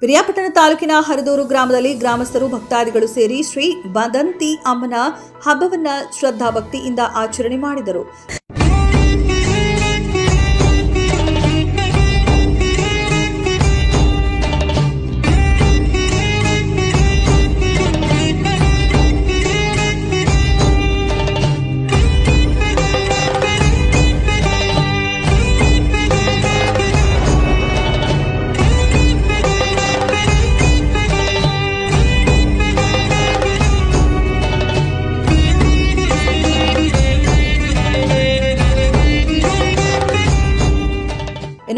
ಪಿರಿಯಾಪಟ್ಟಣ ತಾಲೂಕಿನ ಹರದೂರು ಗ್ರಾಮದಲ್ಲಿ ಗ್ರಾಮಸ್ಥರು ಭಕ್ತಾದಿಗಳು ಸೇರಿ ಶ್ರೀ ಬದಂತಿ ಅಮ್ಮನ ಹಬ್ಬವನ್ನ ಶ್ರದ್ಧಾಭಕ್ತಿಯಿಂದ ಆಚರಣೆ ಮಾಡಿದರು.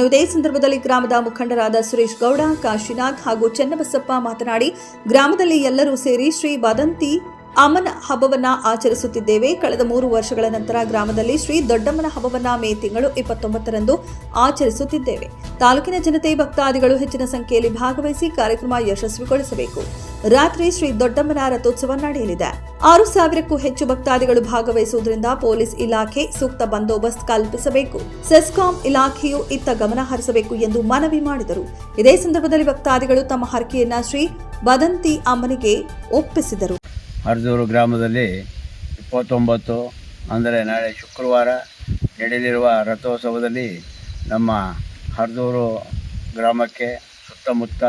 ಇದೇ ಸಂದರ್ಭದಲ್ಲಿ ಗ್ರಾಮದ ಮುಖಂಡರಾದ ಸುರೇಶ್ ಗೌಡ, ಕಾಶಿನಾಥ್ ಹಾಗೂ ಚೆನ್ನಬಸಪ್ಪ ಮಾತನಾಡಿ, ಗ್ರಾಮದಲ್ಲಿ ಎಲ್ಲರೂ ಸೇರಿ ಶ್ರೀ ಬದಂತಿ ಅಮ್ಮನ ಹಬ್ಬವನ್ನ ಆಚರಿಸುತ್ತಿದ್ದೇವೆ. ಕಳೆದ 3 ವರ್ಷಗಳ ನಂತರ ಗ್ರಾಮದಲ್ಲಿ ಶ್ರೀ ದೊಡ್ಡಮ್ಮನ ಹಬ್ಬವನ್ನ ಮೇ ತಿಂಗಳು 29ರಂದು ಆಚರಿಸುತ್ತಿದ್ದೇವೆ. ತಾಲೂಕಿನ ಜನತೆ ಭಕ್ತಾದಿಗಳು ಹೆಚ್ಚಿನ ಸಂಖ್ಯೆಯಲ್ಲಿ ಭಾಗವಹಿಸಿ ಕಾರ್ಯಕ್ರಮ ಯಶಸ್ವಿಗೊಳಿಸಬೇಕು. ರಾತ್ರಿ ಶ್ರೀ ದೊಡ್ಡಮ್ಮನ ರಥೋತ್ಸವ ನಡೆಯಲಿದೆ. 6,000ಕ್ಕೂ ಹೆಚ್ಚು ಭಕ್ತಾದಿಗಳು ಭಾಗವಹಿಸುವುದರಿಂದ ಪೊಲೀಸ್ ಇಲಾಖೆ ಸೂಕ್ತ ಬಂದೋಬಸ್ತ್ ಕಲ್ಪಿಸಬೇಕು. ಸೆಸ್ಕಾಂ ಇಲಾಖೆಯು ಇತ್ತ ಗಮನ ಹರಿಸಬೇಕು ಎಂದು ಮನವಿ ಮಾಡಿದರು. ಇದೇ ಸಂದರ್ಭದಲ್ಲಿ ಭಕ್ತಾದಿಗಳು ತಮ್ಮ ಹರಕೆಯನ್ನ ಶ್ರೀ ಬದಂತಿ ಅಮ್ಮನಿಗೆ ಒಪ್ಪಿಸಿದರು. ಹರದೂರು ಗ್ರಾಮದಲ್ಲಿ 29 ಅಂದರೆ ನಾಳೆ ಶುಕ್ರವಾರ ನಡೆಯಲಿರುವ ರಥೋತ್ಸವದಲ್ಲಿ ನಮ್ಮ ಹರದೂರು ಗ್ರಾಮಕ್ಕೆ ಸುತ್ತಮುತ್ತ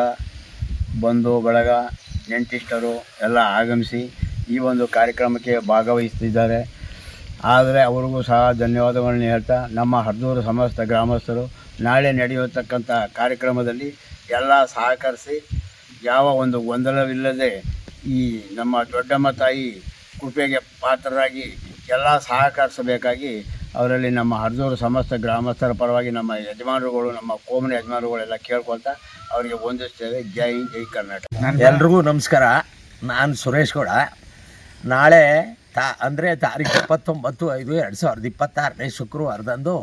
ಬಂಧು ಬಳಗ ನೆಂಟಿಷ್ಟರು ಎಲ್ಲ ಆಗಮಿಸಿ ಈ ಒಂದು ಕಾರ್ಯಕ್ರಮಕ್ಕೆ ಭಾಗವಹಿಸ್ತಿದ್ದಾರೆ. ಆದರೆ ಅವ್ರಿಗೂ ಸಹ ಧನ್ಯವಾದಗಳನ್ನು ಹೇಳ್ತಾ, ನಮ್ಮ ಹರದೂರು ಸಮಸ್ತ ಗ್ರಾಮಸ್ಥರು ನಾಳೆ ನಡೆಯತಕ್ಕಂಥ ಕಾರ್ಯಕ್ರಮದಲ್ಲಿ ಎಲ್ಲ ಸಹಕರಿಸಿ ಯಾವ ಒಂದು ಗೊಂದಲವಿಲ್ಲದೆ ಈ ನಮ್ಮ ದೊಡ್ಡಮ್ಮ ತಾಯಿ ಕೃಪೆಗೆ ಪಾತ್ರರಾಗಿ ಎಲ್ಲ ಸಹಕರಿಸಬೇಕಾಗಿ ಅವರಲ್ಲಿ ನಮ್ಮ ಹರದೂರು ಸಮಸ್ತ ಗ್ರಾಮಸ್ಥರ ಪರವಾಗಿ ನಮ್ಮ ಯಜಮಾನರುಗಳು, ನಮ್ಮ ಕೋಮನ ಯಜಮಾನರುಗಳೆಲ್ಲ ಕೇಳ್ಕೊಳ್ತಾ ಅವರಿಗೆ ವಂದಿಸ್ತೇವೆ. ಜೈ ಜೈ ಕರ್ನಾಟಕ. ಎಲ್ರಿಗೂ ನಮಸ್ಕಾರ. ನಾನು ಸುರೇಶ್ ಗೌಡ. ನಾಳೆ ಅಂದರೆ ತಾರೀಕು 29/5/2026 ಶುಕ್ರವಾರದಂದು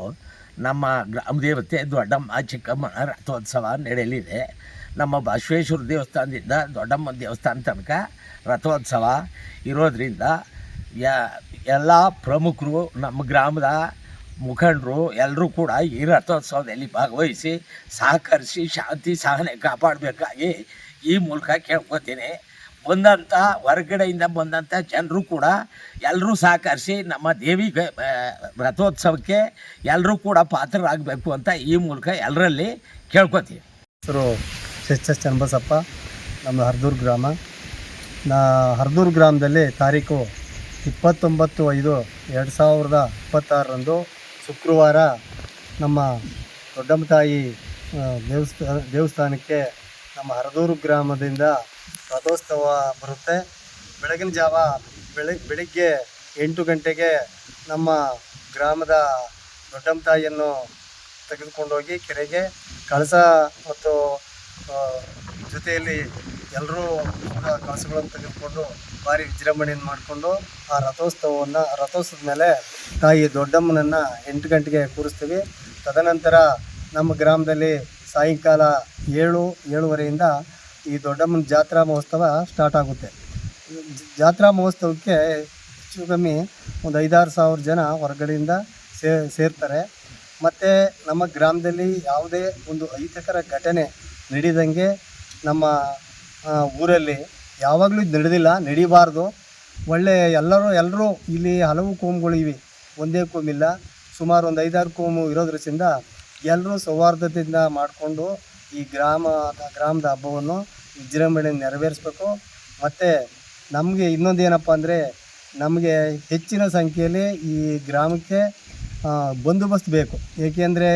ನಮ್ಮ ಗ್ರಾಮ ದೇವತೆ ದೊಡ್ಡಮ್ಮ ಚಿಕ್ಕಮ್ಮನ ರಥೋತ್ಸವ ನಡೆಯಲಿದೆ. ನಮ್ಮ ಬಸವೇಶ್ವರ ದೇವಸ್ಥಾನದಿಂದ ದೊಡ್ಡಮ್ಮನ ದೇವಸ್ಥಾನ ತನಕ ರಥೋತ್ಸವ ಇರೋದರಿಂದ ಎಲ್ಲ ಪ್ರಮುಖರು, ನಮ್ಮ ಗ್ರಾಮದ ಮುಖಂಡರು ಎಲ್ಲರೂ ಕೂಡ ಈ ರಥೋತ್ಸವದಲ್ಲಿ ಭಾಗವಹಿಸಿ ಸಹಕರಿಸಿ ಶಾಂತಿ ಸಹನೆ ಕಾಪಾಡಬೇಕಾಗಿ ಈ ಮೂಲಕ ಕೇಳ್ಕೊತೀನಿ. ಬಂದಂಥ ಹೊರಗಡೆಯಿಂದ ಬಂದಂಥ ಜನರು ಕೂಡ ಎಲ್ಲರೂ ಸಹಕರಿಸಿ ನಮ್ಮ ದೇವಿಗೆ ರಥೋತ್ಸವಕ್ಕೆ ಎಲ್ಲರೂ ಕೂಡ ಪಾತ್ರರಾಗಬೇಕು ಅಂತ ಈ ಮೂಲಕ ಎಲ್ಲರಲ್ಲಿ ಕೇಳ್ಕೊತೀವಿ. ಹೆಸರು ಎಸ್ ಚನ್ನಬಸಪ್ಪ, ನಮ್ಮ ಹರದೂರು ಗ್ರಾಮ. ಹರದೂರು ಗ್ರಾಮದಲ್ಲಿ ತಾರೀಕು 29/5/2026 ಶುಕ್ರವಾರ ನಮ್ಮ ದೊಡ್ಡಮ್ಮ ತಾಯಿ ದೇವಸ್ಥಾನಕ್ಕೆ ನಮ್ಮ ಹರದೂರು ಗ್ರಾಮದಿಂದ ರಥೋತ್ಸವ ಬರುತ್ತೆ. ಬೆಳಗಿನ ಜಾವ ಬೆಳಿಗ್ಗೆ 8 ಗಂಟೆಗೆ ನಮ್ಮ ಗ್ರಾಮದ ದೊಡ್ಡಮ್ಮ ತಾಯಿಯನ್ನು ತೆಗೆದುಕೊಂಡೋಗಿ ಕೆರೆಗೆ ಕಳಸ ಮತ್ತು ಜೊತೆಯಲ್ಲಿ ಎಲ್ಲರೂ ಕಳಸಗಳನ್ನು ತೆಗೆದುಕೊಂಡು ಭಾರಿ ವಿಜೃಂಭಣೆಯನ್ನು ಮಾಡಿಕೊಂಡು ಆ ರಥೋತ್ಸವದ ಮೇಲೆ ತಾಯಿ ದೊಡ್ಡಮ್ಮನನ್ನು 8 ಗಂಟೆಗೆ ಕೂರಿಸ್ತೀವಿ. ತದನಂತರ ನಮ್ಮ ಗ್ರಾಮದಲ್ಲಿ ಸಾಯಂಕಾಲ 7-7:30ಯಿಂದ ಈ ದೊಡ್ಡಮ್ಮನ ಜಾತ್ರಾ ಮಹೋತ್ಸವ ಸ್ಟಾರ್ಟ್ ಆಗುತ್ತೆ. ಜಾತ್ರಾ ಮಹೋತ್ಸವಕ್ಕೆ ಹೆಚ್ಚು ಕಮ್ಮಿ ಒಂದು 5-6 ಸಾವಿರ ಜನ ಹೊರಗಡೆಯಿಂದ ಸೇರ್ತಾರೆ. ಮತ್ತು ನಮ್ಮ ಗ್ರಾಮದಲ್ಲಿ ಯಾವುದೇ ಒಂದು ಅಹಿತಕರ ಘಟನೆ ನಡೀದಂಗೆ ನಮ್ಮ ಊರಲ್ಲಿ ಯಾವಾಗಲೂ ಇದು ನಡೀಬಾರ್ದು. ಎಲ್ಲರೂ ಇಲ್ಲಿ ಹಲವು ಕೋಮುಗಳಿವೆ, ಒಂದೇ ಕೋಮಿಲ್ಲ, ಸುಮಾರು ಒಂದು 5-6 ಕೋಮು ಇರೋದ್ರಿಂದ ಎಲ್ಲರೂ ಸೌಹಾರ್ದತೆಯಿಂದ ಮಾಡಿಕೊಂಡು ಈ ಗ್ರಾಮದ ಹಬ್ಬವನ್ನು ವಿಜೃಂಭಣೆ ನೆರವೇರಿಸಬೇಕು. ಮತ್ತು ನಮಗೆ ಇನ್ನೊಂದು ಏನಪ್ಪ ಅಂದರೆ, ನಮಗೆ ಹೆಚ್ಚಿನ ಸಂಖ್ಯೆಯಲ್ಲಿ ಈ ಗ್ರಾಮಕ್ಕೆ ಬಂದೋಬಸ್ತ್ ಬೇಕು. ಏಕೆಂದರೆ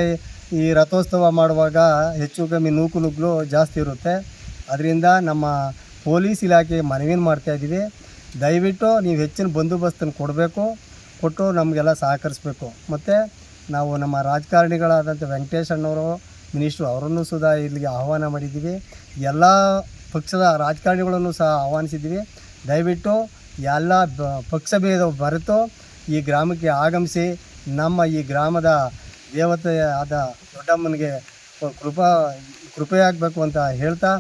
ಈ ರಥೋತ್ಸವ ಮಾಡುವಾಗ ಹೆಚ್ಚು ಕಮ್ಮಿ ನೂಕುನುಗ್ಗಲು ಜಾಸ್ತಿ ಇರುತ್ತೆ. ಅದರಿಂದ ನಮ್ಮ ಪೊಲೀಸ್ ಇಲಾಖೆಗೆ ಮನವಿಯನ್ನು ಮಾಡ್ತಾಯಿದ್ದೀವಿ, ದಯವಿಟ್ಟು ನೀವು ಹೆಚ್ಚಿನ ಬಂದೋಬಸ್ತನ್ನು ಕೊಟ್ಟು ನಮಗೆಲ್ಲ ಸಹಕರಿಸಬೇಕು. ಮತ್ತು ನಾವು ನಮ್ಮ ರಾಜಕಾರಣಿಗಳಾದಂಥ ವೆಂಕಟೇಶ್ ಅಣ್ಣವರು ಮಿನಿಸ್ಟ್ರು ಅವರನ್ನು ಸುಧಾ ಇಲ್ಲಿಗೆ ಆಹ್ವಾನ ಮಾಡಿದ್ದೀವಿ. ಎಲ್ಲ ಪಕ್ಷದ ರಾಜಕಾರಣಿಗಳನ್ನು ಸಹ ಆಹ್ವಾನಿಸಿದ್ದೀವಿ. ದಯವಿಟ್ಟು ಎಲ್ಲ ಪಕ್ಷ ಭೇದ ಮರೆತು ಈ ಗ್ರಾಮಕ್ಕೆ ಆಗಮಿಸಿ ನಮ್ಮ ಈ ಗ್ರಾಮದ ದೇವತೆ ಆದ ದೊಡ್ಡಮ್ಮನಿಗೆ ಕೃಪೆಯಾಗಬೇಕು ಅಂತ ಹೇಳ್ತಾ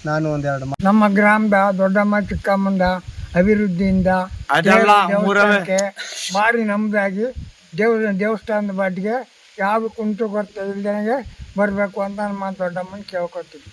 ನಾನು ಒಂದೆರಡು ನಮ್ಮ ಗ್ರಾಮದ ದೊಡ್ಡಮ್ಮ ಚಿಕ್ಕಮ್ಮನ ಅಭಿವೃದ್ಧಿಯಿಂದ ಭಾರಿ ನಮ್ಮದಾಗಿ ದೇವಸ್ಥಾನದ ಬಾಟಿಗೆ ಯಾವ ಕುಂಟು ಕೊರತೆ ಇಲ್ದಂಗೆ ಬರಬೇಕು ಅಂತ ನಮ್ಮ ದೊಡ್ಡಮ್ಮನ ಕೇಳ್ಕೊತೀವಿ.